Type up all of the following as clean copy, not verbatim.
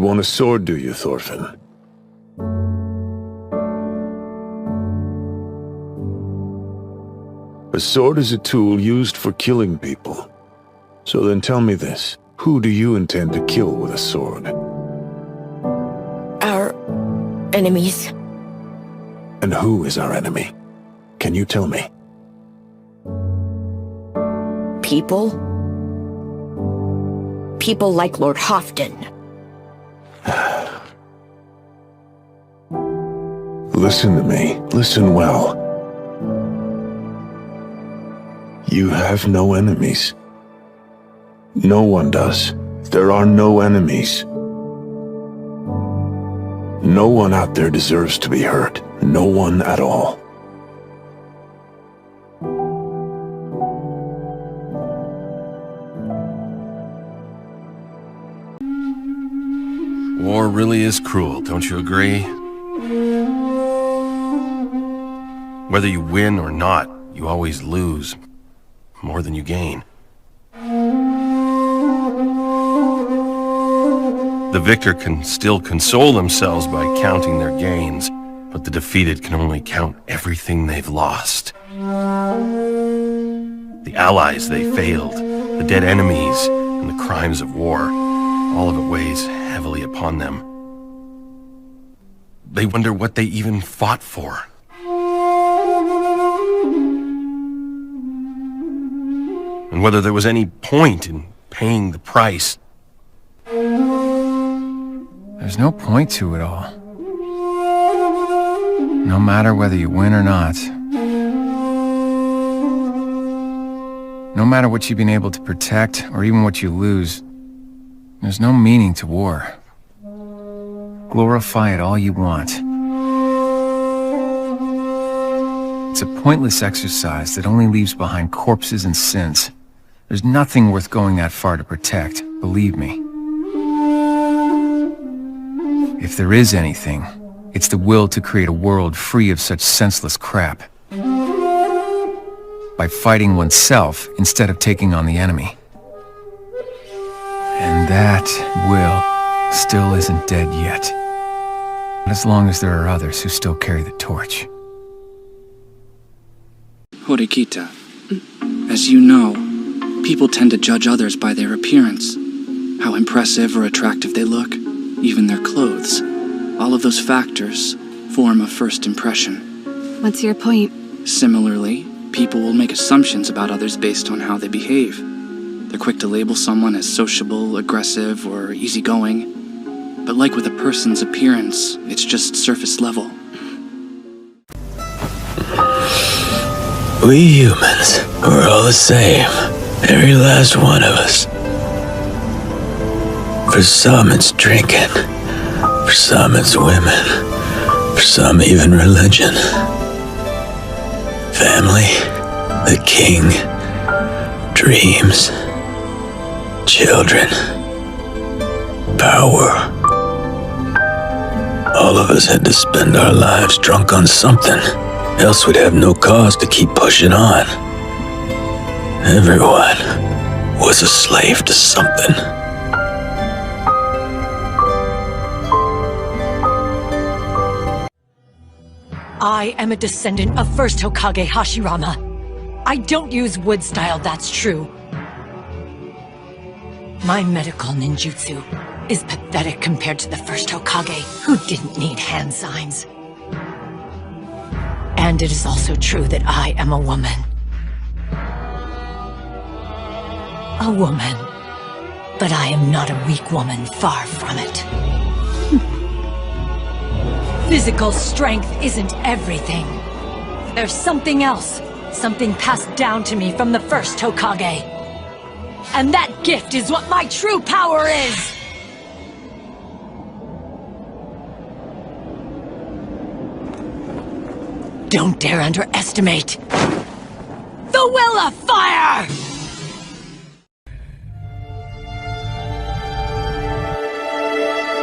You want a sword, do you, Thorfinn? A sword is a tool used for killing people. So then tell me this. Who do you intend to kill with a sword? Our enemies. And who is our enemy? Can you tell me? People? People like Lord Hofton. Listen to me. Listen well. You have no enemies. No one does. There are no enemies. No one out there deserves to be hurt. No one at all. War really is cruel, don't you agree? Whether you win or not, you always lose. More than you gain. The victor can still console themselves by counting their gains, but the defeated can only count everything they've lost. The allies they failed, the dead enemies, and the crimes of war, all of it weighs heavily upon them. They wonder what they even fought for. And whether there was any point in paying the price. There's no point to it all. No matter whether you win or not. No matter what you've been able to protect, or even what you lose, there's no meaning to war. Glorify it all you want. It's a pointless exercise that only leaves behind corpses and sins. There's nothing worth going that far to protect, believe me. If there is anything, it's the will to create a world free of such senseless crap. By fighting oneself instead of taking on the enemy. And that will still isn't dead yet. As long as there are others who still carry the torch. Horikita, as you know, people tend to judge others by their appearance. How impressive or attractive they look, even their clothes. All of those factors form a first impression. What's your point? Similarly, people will make assumptions about others based on how they behave. They're quick to label someone as sociable, aggressive, or easygoing. But like with a person's appearance, it's just surface level. We humans, we're all the same. Every last one of us. For some it's drinking. For some it's women. For some even religion. Family, the king, dreams, children, power. All of us had to spend our lives drunk on something, else we'd have no cause to keep pushing on. Everyone was a slave to something. I am a descendant of First Hokage Hashirama. I don't use wood style, that's true. My medical ninjutsu is pathetic compared to the First Hokage, who didn't need hand signs. And it is also true that I am a woman. A woman. But I am not a weak woman, far from it. Physical strength isn't everything. There's something else. Something passed down to me from the First Hokage. And that gift is what my true power is! Don't dare underestimate the will of fire!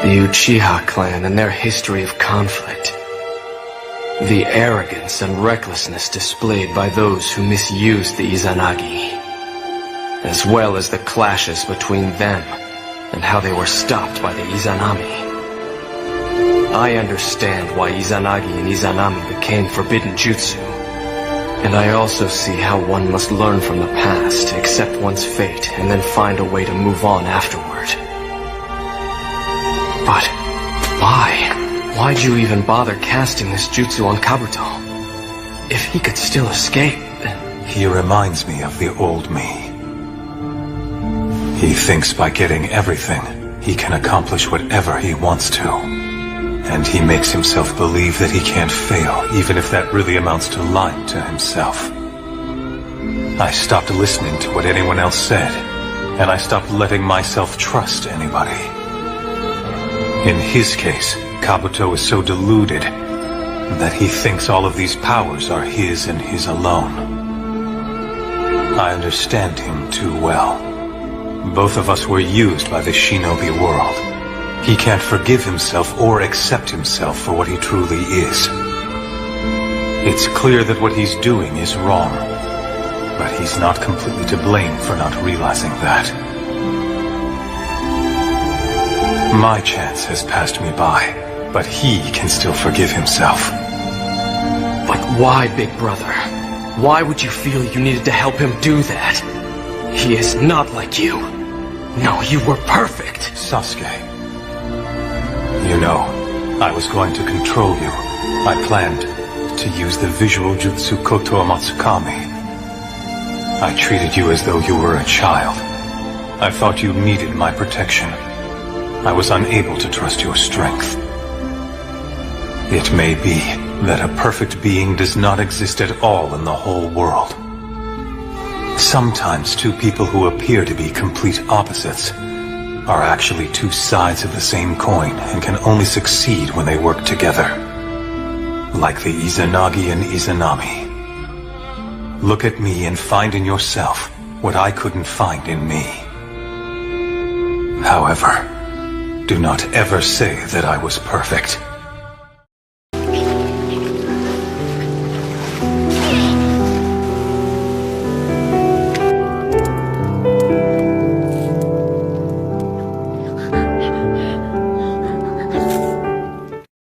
The Uchiha clan and their history of conflict. The arrogance and recklessness displayed by those who misused the Izanagi, as well as the clashes between them and how they were stopped by the Izanami. I understand why Izanagi and Izanami became forbidden jutsu, and I also see how one must learn from the past, accept one's fate, and then find a way to move on afterward. But why? Why'd you even bother casting this jutsu on Kabuto? If he could still escape... He reminds me of the old me. He thinks by getting everything, he can accomplish whatever he wants to. And he makes himself believe that he can't fail, even if that really amounts to lying to himself. I stopped listening to what anyone else said, and I stopped letting myself trust anybody. In his case, Kabuto is so deluded that he thinks all of these powers are his and his alone. I understand him too well. Both of us were used by the shinobi world. He can't forgive himself or accept himself for what he truly is. It's clear that what he's doing is wrong, but he's not completely to blame for not realizing that. My chance has passed me by, but he can still forgive himself. But why, big brother? Why would you feel you needed to help him do that? He is not like you. No, you were perfect. Sasuke. You know, I was going to control you. I planned to use the visual jutsu Koto Matsukami. I treated you as though you were a child. I thought you needed my protection. I was unable to trust your strength. It may be that a perfect being does not exist at all in the whole world. Sometimes two people who appear to be complete opposites are actually two sides of the same coin and can only succeed when they work together. Like the Izanagi and Izanami. Look at me and find in yourself what I couldn't find in me. However, do not ever say that I was perfect.